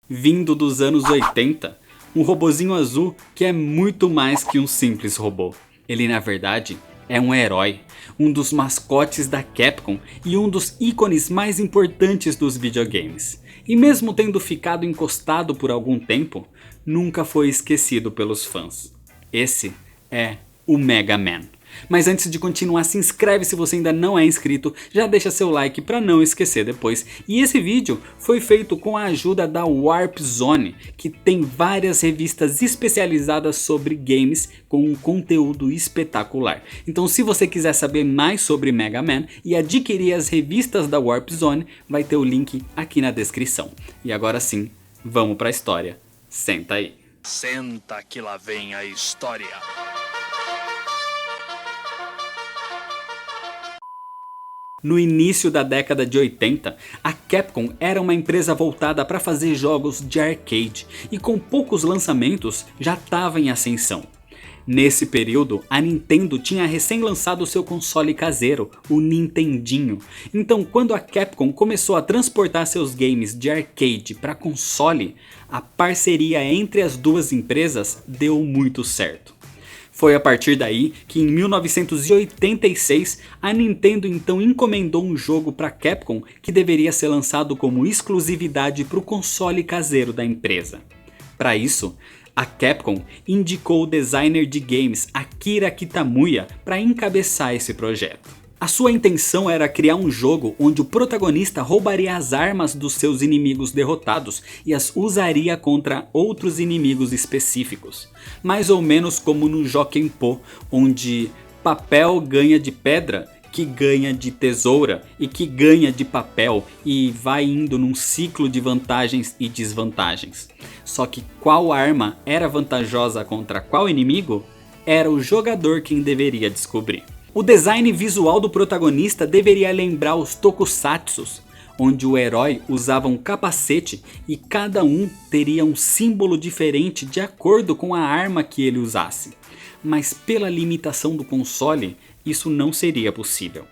Vindo dos anos 80, um robozinho azul que é muito mais que um simples robô. Ele na verdade é um herói, um dos mascotes da Capcom e um dos ícones mais importantes dos videogames. E mesmo tendo ficado encostado por algum tempo, nunca foi esquecido pelos fãs. Esse é o Mega Man. Mas antes de continuar, se inscreve se você ainda não é inscrito, já deixa seu like para não esquecer depois. E esse vídeo foi feito com a ajuda da Warp Zone, que tem várias revistas especializadas sobre games com um conteúdo espetacular. Então se você quiser saber mais sobre Mega Man e adquirir as revistas da Warp Zone, vai ter o link aqui na descrição. E agora sim, vamos para a história. Senta aí. Senta que lá vem a história. No início da década de 80, a Capcom era uma empresa voltada para fazer jogos de arcade e com poucos lançamentos já estava em ascensão. Nesse período, a Nintendo tinha recém lançado seu console caseiro, o Nintendinho. Então quando a Capcom começou a transportar seus games de arcade para console, a parceria entre as duas empresas deu muito certo. Foi a partir daí que em 1986 a Nintendo então encomendou um jogo para a Capcom que deveria ser lançado como exclusividade para o console caseiro da empresa. Para isso, a Capcom indicou o designer de games Akira Kitamuya para encabeçar esse projeto. A sua intenção era criar um jogo onde o protagonista roubaria as armas dos seus inimigos derrotados e as usaria contra outros inimigos específicos. Mais ou menos como no Jokenpô, onde papel ganha de pedra, que ganha de tesoura e que ganha de papel e vai indo num ciclo de vantagens e desvantagens. Só que qual arma era vantajosa contra qual inimigo? Era o jogador quem deveria descobrir. O design visual do protagonista deveria lembrar os tokusatsus, onde o herói usava um capacete e cada um teria um símbolo diferente de acordo com a arma que ele usasse. Mas pela limitação do console, isso não seria possível.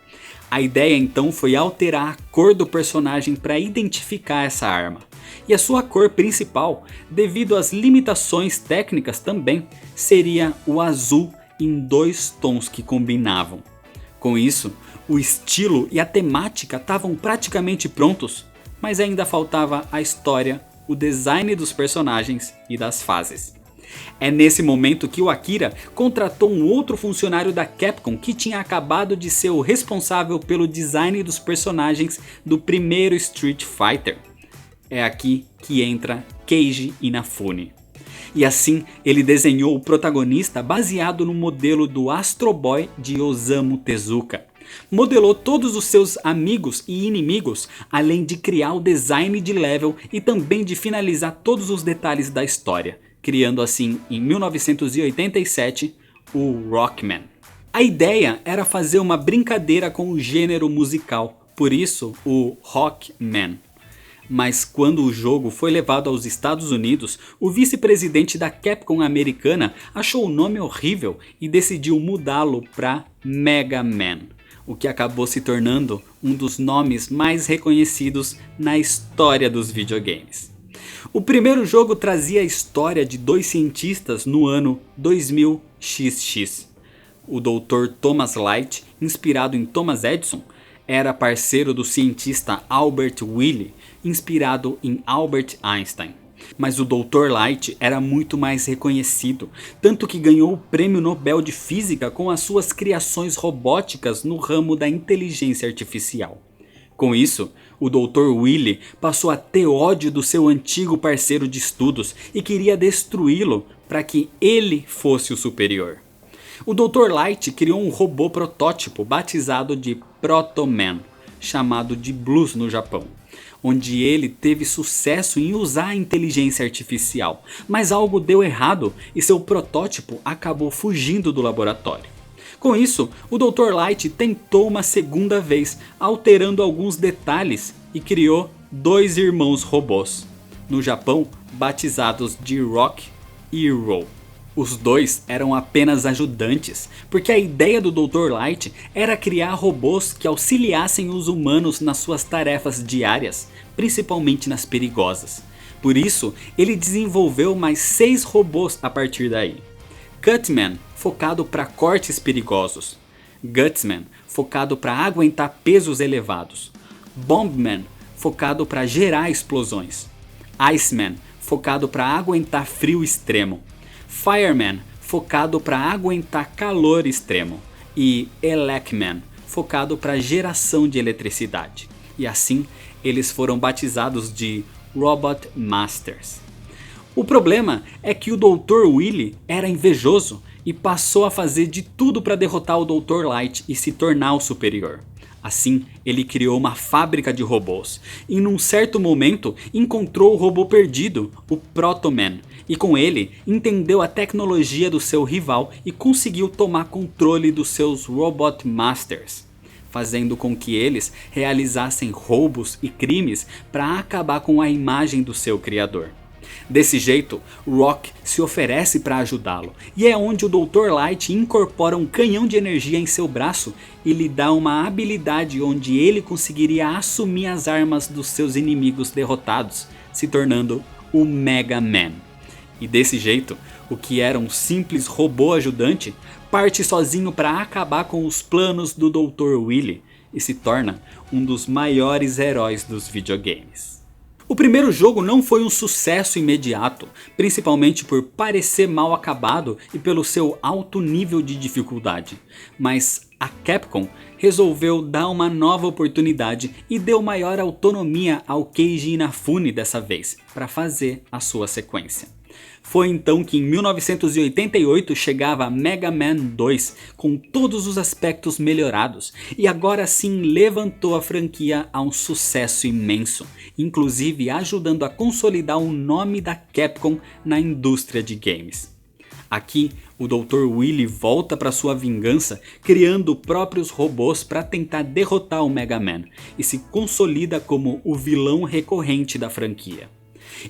A ideia então foi alterar a cor do personagem para identificar essa arma. E a sua cor principal, devido às limitações técnicas também, seria o azul em dois tons que combinavam. Com isso, o estilo e a temática estavam praticamente prontos, mas ainda faltava a história, o design dos personagens e das fases. É nesse momento que o Akira contratou um outro funcionário da Capcom que tinha acabado de ser o responsável pelo design dos personagens do primeiro Street Fighter. É aqui que entra Keiji Inafune. E assim ele desenhou o protagonista baseado no modelo do Astro Boy de Osamu Tezuka. Modelou todos os seus amigos e inimigos, além de criar o design de level e também de finalizar todos os detalhes da história, criando assim em 1987 o Rockman. A ideia era fazer uma brincadeira com o gênero musical, por isso o Rockman. Mas quando o jogo foi levado aos Estados Unidos, o vice-presidente da Capcom americana achou o nome horrível e decidiu mudá-lo para Mega Man, o que acabou se tornando um dos nomes mais reconhecidos na história dos videogames. O primeiro jogo trazia a história de dois cientistas no ano 2000XX. O Dr. Thomas Light, inspirado em Thomas Edison, era parceiro do cientista Albert Willey, inspirado em Albert Einstein. Mas o Dr. Light era muito mais reconhecido, tanto que ganhou o Prêmio Nobel de Física com as suas criações robóticas no ramo da inteligência artificial. Com isso, o Dr. Willey passou a ter ódio do seu antigo parceiro de estudos e queria destruí-lo para que ele fosse o superior. O Dr. Light criou um robô protótipo batizado de Proto Man, chamado de Blues no Japão, onde ele teve sucesso em usar a inteligência artificial, mas algo deu errado e seu protótipo acabou fugindo do laboratório. Com isso, o Dr. Light tentou uma segunda vez, alterando alguns detalhes e criou dois irmãos robôs, no Japão batizados de Rock e Roll. Os dois eram apenas ajudantes, porque a ideia do Dr. Light era criar robôs que auxiliassem os humanos nas suas tarefas diárias, principalmente nas perigosas. Por isso, ele desenvolveu mais 6 robôs a partir daí. Cutman, focado para cortes perigosos. Gutsman, focado para aguentar pesos elevados. Bombman, focado para gerar explosões. Iceman, focado para aguentar frio extremo. Fireman, focado para aguentar calor extremo. E Elecman, focado para geração de eletricidade. E assim, eles foram batizados de Robot Masters. O problema é que o Dr. Wily era invejoso e passou a fazer de tudo para derrotar o Dr. Light e se tornar o superior. Assim, ele criou uma fábrica de robôs e num certo momento encontrou o robô perdido, o Protoman, e com ele entendeu a tecnologia do seu rival e conseguiu tomar controle dos seus Robot Masters, fazendo com que eles realizassem roubos e crimes para acabar com a imagem do seu criador. Desse jeito, Rock se oferece para ajudá-lo, e é onde o Dr. Light incorpora um canhão de energia em seu braço e lhe dá uma habilidade onde ele conseguiria assumir as armas dos seus inimigos derrotados, se tornando o Mega Man. E desse jeito, o que era um simples robô ajudante parte sozinho para acabar com os planos do Dr. Wily e se torna um dos maiores heróis dos videogames. O primeiro jogo não foi um sucesso imediato, principalmente por parecer mal acabado e pelo seu alto nível de dificuldade, mas a Capcom resolveu dar uma nova oportunidade e deu maior autonomia ao Keiji Inafune dessa vez, para fazer a sua sequência. Foi então que em 1988 chegava Mega Man 2 com todos os aspectos melhorados e agora sim levantou a franquia a um sucesso imenso, inclusive ajudando a consolidar o nome da Capcom na indústria de games. Aqui, o Dr. Wily volta para sua vingança criando próprios robôs para tentar derrotar o Mega Man e se consolida como o vilão recorrente da franquia.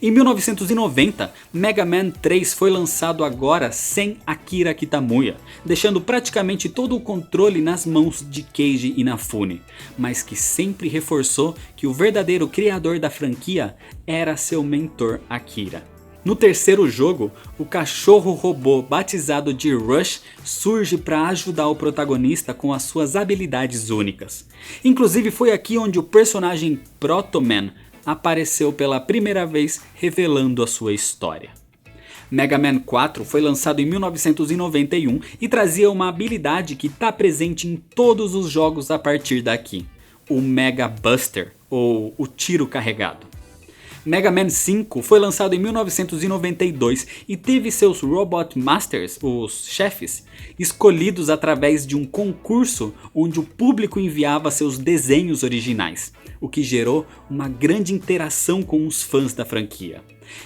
Em 1990, Mega Man 3 foi lançado agora sem Akira Kitamuya, deixando praticamente todo o controle nas mãos de Keiji Inafune, mas que sempre reforçou que o verdadeiro criador da franquia era seu mentor Akira. No terceiro jogo, o cachorro robô batizado de Rush surge para ajudar o protagonista com as suas habilidades únicas. Inclusive foi aqui onde o personagem Protoman apareceu pela primeira vez revelando a sua história. Mega Man 4 foi lançado em 1991 e trazia uma habilidade que está presente em todos os jogos a partir daqui, o Mega Buster, ou o tiro carregado. Mega Man 5 foi lançado em 1992 e teve seus Robot Masters, os chefes, escolhidos através de um concurso onde o público enviava seus desenhos originais, o que gerou uma grande interação com os fãs da franquia.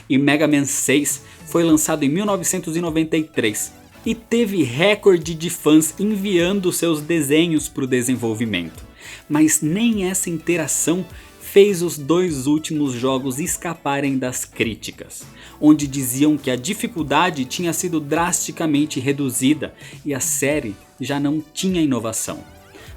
E Mega Man 6 foi lançado em 1993 e teve recorde de fãs enviando seus desenhos para o desenvolvimento, mas nem essa interação fez os dois últimos jogos escaparem das críticas, onde diziam que a dificuldade tinha sido drasticamente reduzida e a série já não tinha inovação.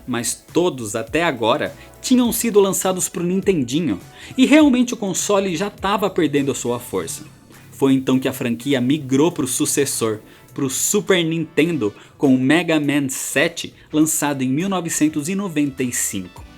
Mas todos até agora tinham sido lançados para o Nintendinho e realmente o console já estava perdendo a sua força. Foi então que a franquia migrou para o sucessor, para o Super Nintendo, com o Mega Man 7 lançado em 1995.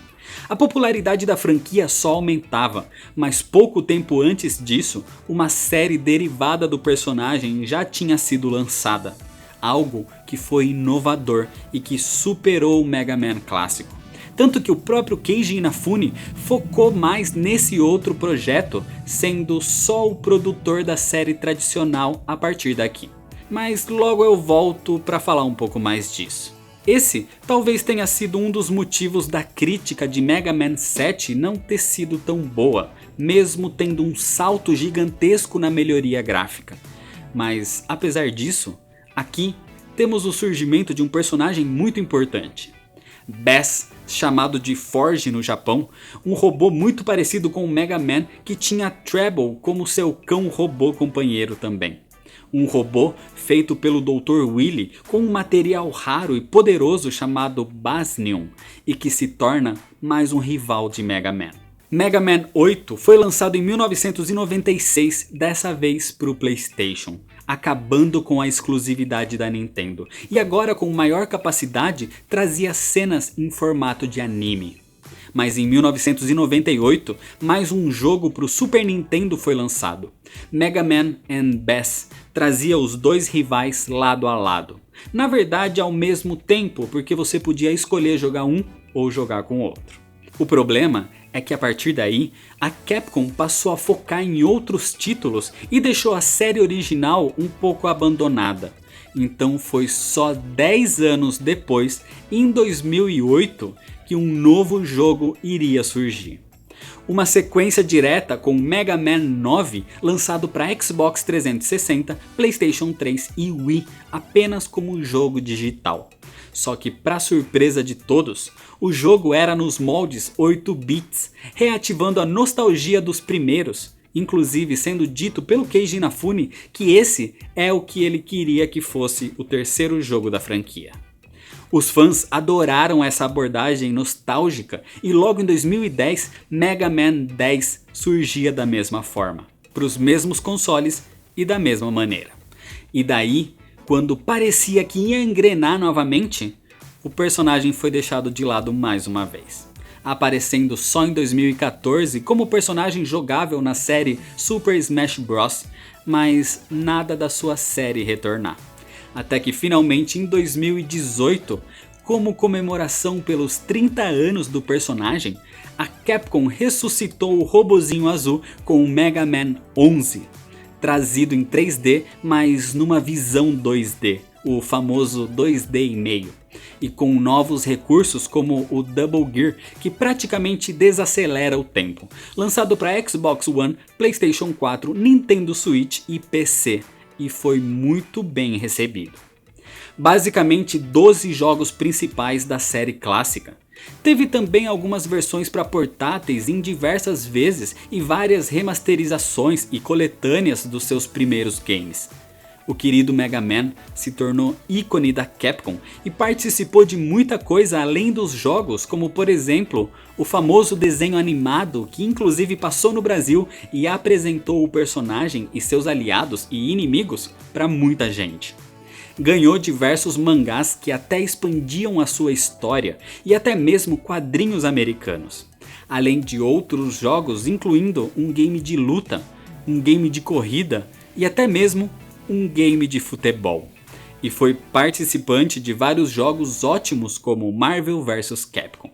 A popularidade da franquia só aumentava, mas pouco tempo antes disso, uma série derivada do personagem já tinha sido lançada. Algo que foi inovador e que superou o Mega Man clássico. Tanto que o próprio Keiji Inafune focou mais nesse outro projeto, sendo só o produtor da série tradicional a partir daqui. Mas logo eu volto para falar um pouco mais disso. Esse talvez tenha sido um dos motivos da crítica de Mega Man 7 não ter sido tão boa, mesmo tendo um salto gigantesco na melhoria gráfica. Mas apesar disso, aqui temos o surgimento de um personagem muito importante. Bass, chamado de Forge no Japão, um robô muito parecido com o Mega Man que tinha Treble como seu cão robô companheiro também. Um robô feito pelo Dr. Wily com um material raro e poderoso chamado Basnium e que se torna mais um rival de Mega Man. Mega Man 8 foi lançado em 1996, dessa vez para o PlayStation, acabando com a exclusividade da Nintendo, e agora com maior capacidade trazia cenas em formato de anime. Mas em 1998, mais um jogo para o Super Nintendo foi lançado. Mega Man Bass trazia os dois rivais lado a lado. Na verdade ao mesmo tempo, porque você podia escolher jogar um ou jogar com o outro. O problema é que a partir daí, a Capcom passou a focar em outros títulos e deixou a série original um pouco abandonada. Então foi só 10 anos depois, em 2008, que um novo jogo iria surgir. Uma sequência direta com Mega Man 9, lançado para Xbox 360, PlayStation 3 e Wii, apenas como jogo digital. Só que, para surpresa de todos, o jogo era nos moldes 8 bits, reativando a nostalgia dos primeiros, inclusive sendo dito pelo Keiji Inafune que esse é o que ele queria que fosse o terceiro jogo da franquia. Os fãs adoraram essa abordagem nostálgica e logo em 2010 Mega Man 10 surgia da mesma forma, para os mesmos consoles e da mesma maneira. E daí, quando parecia que ia engrenar novamente, o personagem foi deixado de lado mais uma vez, aparecendo só em 2014 como personagem jogável na série Super Smash Bros, mas nada da sua série retornar. Até que finalmente em 2018, como comemoração pelos 30 anos do personagem, a Capcom ressuscitou o robozinho azul com o Mega Man 11, trazido em 3D, mas numa visão 2D, o famoso 2D e meio, e com novos recursos como o Double Gear, que praticamente desacelera o tempo, lançado para Xbox One, PlayStation 4, Nintendo Switch e PC. E foi muito bem recebido. Basicamente 12 jogos principais da série clássica. Teve também algumas versões para portáteis em diversas vezes e várias remasterizações e coletâneas dos seus primeiros games. O querido Mega Man se tornou ícone da Capcom e participou de muita coisa além dos jogos, como por exemplo o famoso desenho animado que inclusive passou no Brasil e apresentou o personagem e seus aliados e inimigos para muita gente. Ganhou diversos mangás que até expandiam a sua história e até mesmo quadrinhos americanos, além de outros jogos incluindo um game de luta, um game de corrida e até mesmo um game de futebol, e foi participante de vários jogos ótimos como Marvel vs Capcom.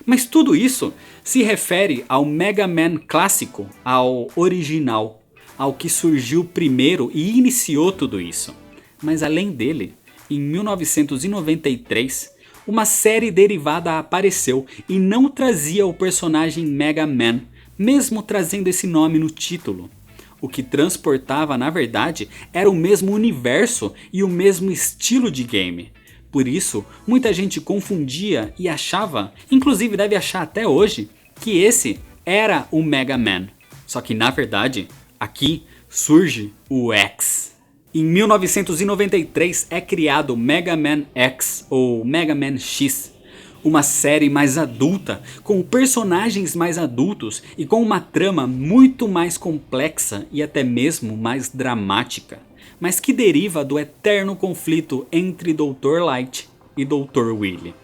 Mas tudo isso se refere ao Mega Man clássico, ao original, ao que surgiu primeiro e iniciou tudo isso. Mas além dele, em 1993, uma série derivada apareceu e não trazia o personagem Mega Man, mesmo trazendo esse nome no título. O que transportava, na verdade, era o mesmo universo e o mesmo estilo de game. Por isso, muita gente confundia e achava, inclusive deve achar até hoje, que esse era o Mega Man. Só que na verdade, aqui surge o X. Em 1993 é criado Mega Man X ou Mega Man X. Uma série mais adulta, com personagens mais adultos e com uma trama muito mais complexa e até mesmo mais dramática, mas que deriva do eterno conflito entre Dr. Light e Dr. Willy.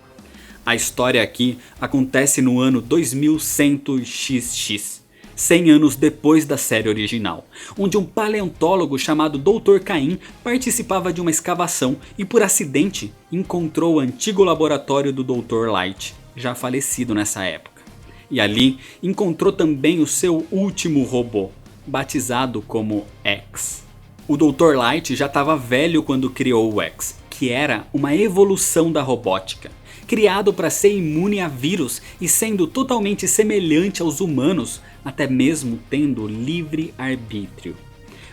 A história aqui acontece no ano 2100XX, 100 anos depois da série original, onde um paleontólogo chamado Dr. Caim participava de uma escavação e por acidente encontrou o antigo laboratório do Dr. Light, já falecido nessa época. E ali encontrou também o seu último robô, batizado como X. O Dr. Light já estava velho quando criou o X, que era uma evolução da robótica. Criado para ser imune a vírus e sendo totalmente semelhante aos humanos, até mesmo tendo livre arbítrio.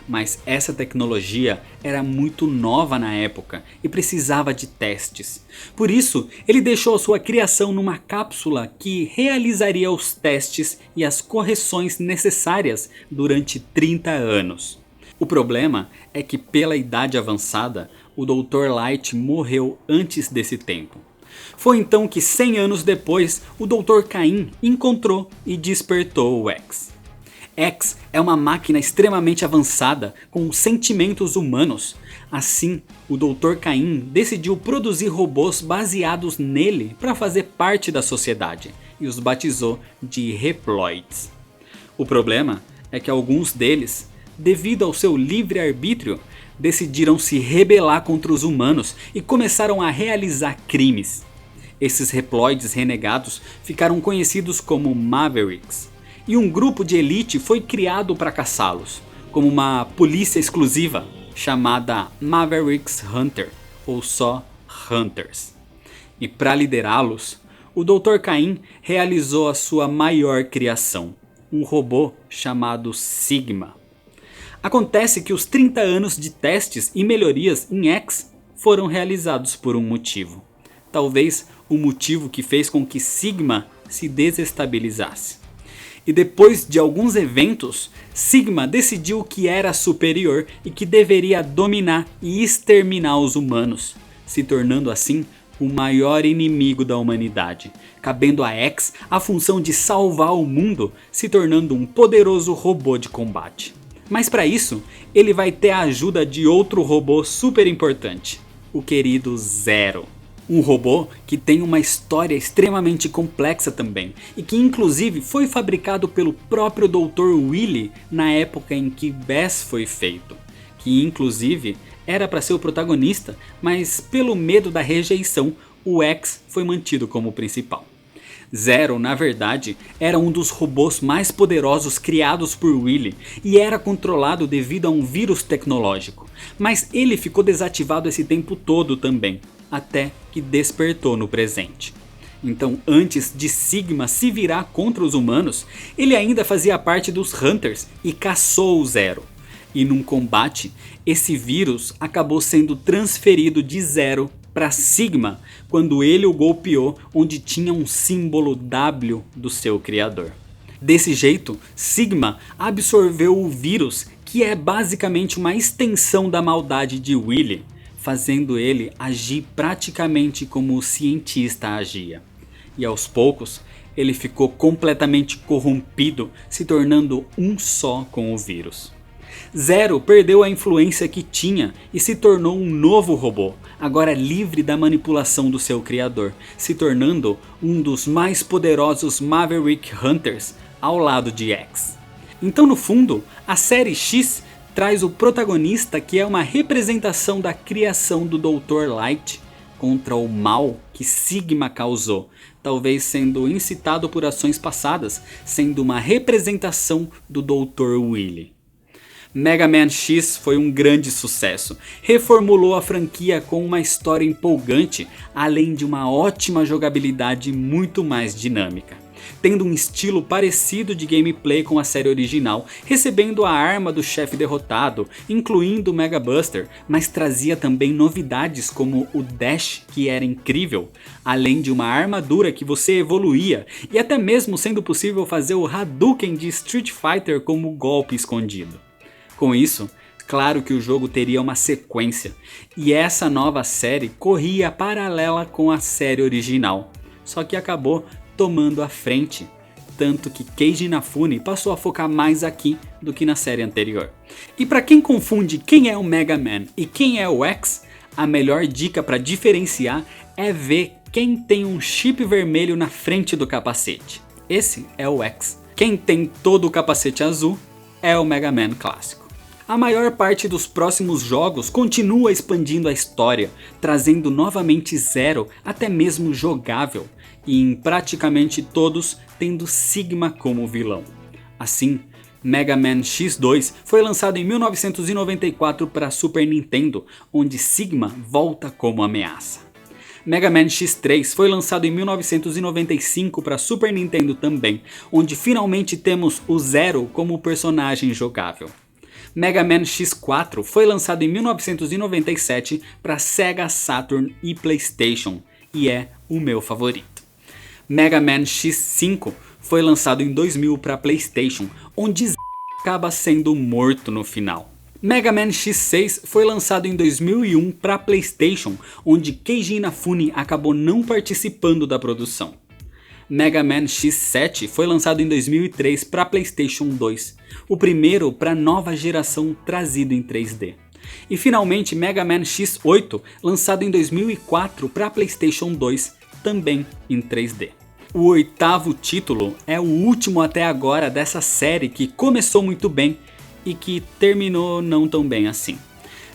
Mas essa tecnologia era muito nova na época e precisava de testes. Por isso, ele deixou a sua criação numa cápsula que realizaria os testes e as correções necessárias durante 30 anos. O problema é que pela idade avançada, o Dr. Light morreu antes desse tempo. Foi então que 100 anos depois, o Dr. Cain encontrou e despertou o X. X é uma máquina extremamente avançada, com sentimentos humanos. Assim, o Dr. Cain decidiu produzir robôs baseados nele para fazer parte da sociedade, e os batizou de Reploids. O problema é que alguns deles, devido ao seu livre-arbítrio, decidiram se rebelar contra os humanos e começaram a realizar crimes. Esses Reploids renegados ficaram conhecidos como Mavericks, e um grupo de elite foi criado para caçá-los, como uma polícia exclusiva chamada Mavericks Hunter, ou só Hunters. E para liderá-los, o Dr. Cain realizou a sua maior criação, um robô chamado Sigma. Acontece que os 30 anos de testes e melhorias em X foram realizados por um motivo. Talvez o motivo que fez com que Sigma se desestabilizasse. E depois de alguns eventos, Sigma decidiu que era superior e que deveria dominar e exterminar os humanos, se tornando assim o maior inimigo da humanidade, cabendo a X a função de salvar o mundo, se tornando um poderoso robô de combate. Mas para isso, ele vai ter a ajuda de outro robô super importante, o querido Zero. Um robô que tem uma história extremamente complexa também, e que inclusive foi fabricado pelo próprio Dr. Wily na época em que Bass foi feito, que inclusive era para ser o protagonista, mas pelo medo da rejeição, o X foi mantido como principal. Zero, na verdade, era um dos robôs mais poderosos criados por Wily e era controlado devido a um vírus tecnológico, mas ele ficou desativado esse tempo todo também, até que despertou no presente. Então, antes de Sigma se virar contra os humanos, ele ainda fazia parte dos Hunters e caçou o Zero. E num combate, esse vírus acabou sendo transferido de Zero para Sigma quando ele o golpeou onde tinha um símbolo W do seu criador. Desse jeito, Sigma absorveu o vírus, que é basicamente uma extensão da maldade de Wily, fazendo ele agir praticamente como o cientista agia. E aos poucos, ele ficou completamente corrompido, se tornando um só com o vírus. Zero perdeu a influência que tinha e se tornou um novo robô, agora livre da manipulação do seu criador, se tornando um dos mais poderosos Maverick Hunters ao lado de X. Então, no fundo, a série X traz o protagonista, que é uma representação da criação do Dr. Light contra o mal que Sigma causou, talvez sendo incitado por ações passadas, sendo uma representação do Dr. Wily. Mega Man X foi um grande sucesso, reformulou a franquia com uma história empolgante, além de uma ótima jogabilidade muito mais dinâmica, tendo um estilo parecido de gameplay com a série original, recebendo a arma do chefe derrotado, incluindo o Mega Buster, mas trazia também novidades como o Dash, que era incrível, além de uma armadura que você evoluía, e até mesmo sendo possível fazer o Hadouken de Street Fighter como golpe escondido. Com isso, claro que o jogo teria uma sequência, e essa nova série corria paralela com a série original, só que acabou tomando a frente, tanto que Keiji Inafune passou a focar mais aqui do que na série anterior. E para quem confunde quem é o Mega Man e quem é o X, a melhor dica para diferenciar é ver quem tem um chip vermelho na frente do capacete. Esse é o X. Quem tem todo o capacete azul é o Mega Man clássico. A maior parte dos próximos jogos continua expandindo a história, trazendo novamente Zero até mesmo jogável, e em praticamente todos tendo Sigma como vilão. Assim, Mega Man X2 foi lançado em 1994 para Super Nintendo, onde Sigma volta como ameaça. Mega Man X3 foi lançado em 1995 para Super Nintendo também, onde finalmente temos o Zero como personagem jogável. Mega Man X4 foi lançado em 1997 para Sega Saturn e PlayStation, e é o meu favorito. Mega Man X5 foi lançado em 2000 para PlayStation, onde acaba sendo morto no final. Mega Man X6 foi lançado em 2001 para PlayStation, onde Keiji Inafune acabou não participando da produção. Mega Man X7 foi lançado em 2003 para PlayStation 2, o primeiro para nova geração trazido em 3D. E finalmente Mega Man X8, lançado em 2004 para PlayStation 2, também em 3D. O oitavo título é o último até agora dessa série que começou muito bem e que terminou não tão bem assim.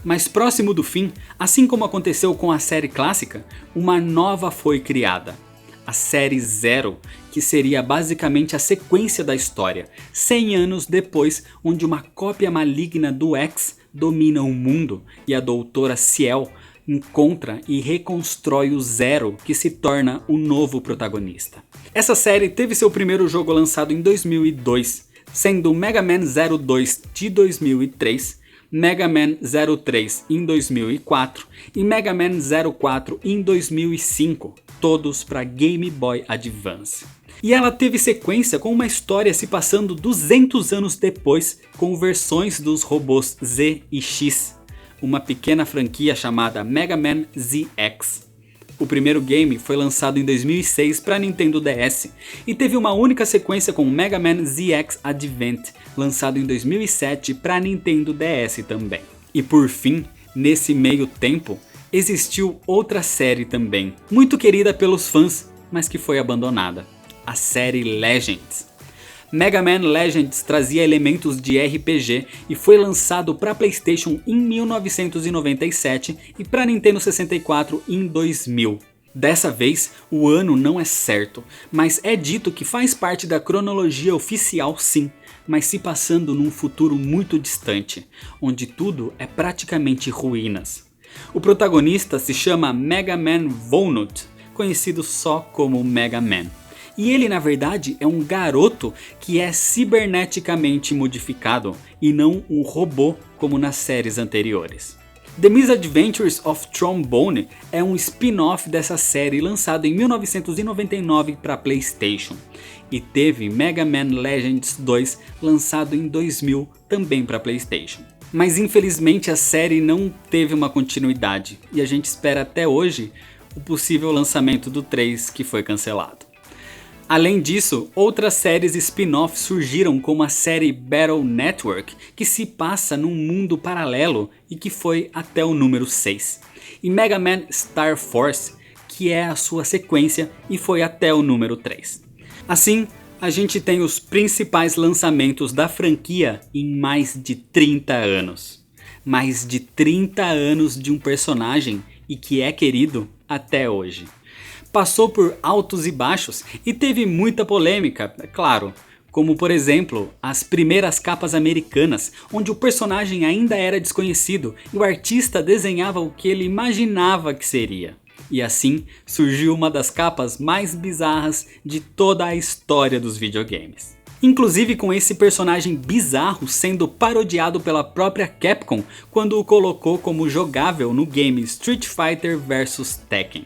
Mas próximo do fim, assim como aconteceu com a série clássica, uma nova foi criada. A série Zero, que seria basicamente a sequência da história, 100 anos depois, onde uma cópia maligna do X domina o mundo e a doutora Ciel encontra e reconstrói o Zero, que se torna o novo protagonista. Essa série teve seu primeiro jogo lançado em 2002, sendo Mega Man 02 de 2003, Mega Man 03 em 2004 e Mega Man 04 em 2005, todos para Game Boy Advance. E ela teve sequência com uma história se passando 200 anos depois, com versões dos robôs Z e X, uma pequena franquia chamada Mega Man ZX. O primeiro game foi lançado em 2006 para Nintendo DS e teve uma única sequência com Mega Man ZX Advent, lançado em 2007 para Nintendo DS também. E por fim, nesse meio tempo, existiu outra série também, muito querida pelos fãs, mas que foi abandonada. A série Legends. Mega Man Legends trazia elementos de RPG e foi lançado para PlayStation em 1997 e para Nintendo 64 em 2000. Dessa vez, o ano não é certo, mas é dito que faz parte da cronologia oficial sim, mas se passando num futuro muito distante, onde tudo é praticamente ruínas. O protagonista se chama Mega Man Volnut, conhecido só como Mega Man. E ele na verdade é um garoto que é ciberneticamente modificado e não um robô como nas séries anteriores. The Misadventures of Trombone é um spin-off dessa série lançado em 1999 para PlayStation. E teve Mega Man Legends 2 lançado em 2000 também para PlayStation. Mas infelizmente a série não teve uma continuidade e a gente espera até hoje o possível lançamento do 3 que foi cancelado. Além disso, outras séries spin-off surgiram como a série Battle Network, que se passa num mundo paralelo e que foi até o número 6. E Mega Man Star Force, que é a sua sequência e foi até o número 3. Assim, a gente tem os principais lançamentos da franquia em mais de 30 anos. Mais de 30 anos de um personagem e que é querido até hoje. Passou por altos e baixos e teve muita polêmica, é claro, como por exemplo as primeiras capas americanas, onde o personagem ainda era desconhecido e o artista desenhava o que ele imaginava que seria. E assim surgiu uma das capas mais bizarras de toda a história dos videogames. Inclusive com esse personagem bizarro sendo parodiado pela própria Capcom quando o colocou como jogável no game Street Fighter vs Tekken.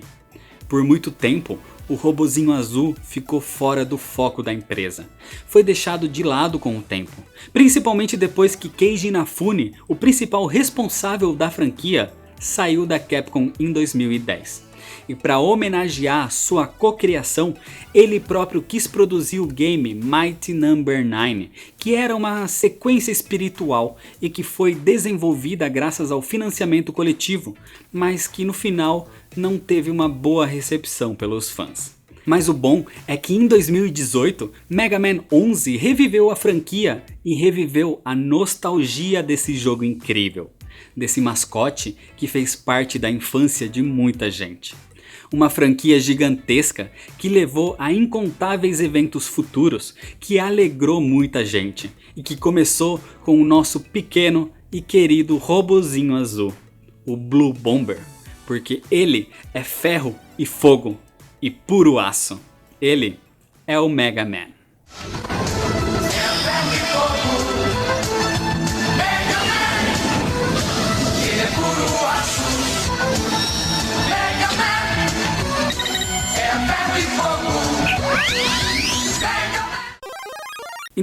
Por muito tempo, o robozinho azul ficou fora do foco da empresa. Foi deixado de lado com o tempo, principalmente depois que Keiji Inafune, o principal responsável da franquia, saiu da Capcom em 2010. E para homenagear sua cocriação, ele próprio quis produzir o game Mighty No. 9, que era uma sequência espiritual e que foi desenvolvida graças ao financiamento coletivo, mas que no final não teve uma boa recepção pelos fãs. Mas o bom é que em 2018, Mega Man 11 reviveu a franquia e reviveu a nostalgia desse jogo incrível, desse mascote que fez parte da infância de muita gente. Uma franquia gigantesca que levou a incontáveis eventos futuros, que alegrou muita gente e que começou com o nosso pequeno e querido robozinho azul, o Blue Bomber, porque ele é ferro e fogo e puro aço. Ele é o Mega Man.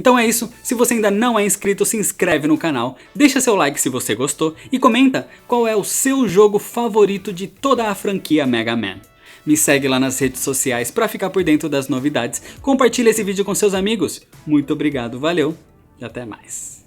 Então é isso, se você ainda não é inscrito, se inscreve no canal, deixa seu like se você gostou e comenta qual é o seu jogo favorito de toda a franquia Mega Man. Me segue lá nas redes sociais para ficar por dentro das novidades, compartilha esse vídeo com seus amigos. Muito obrigado, valeu e até mais.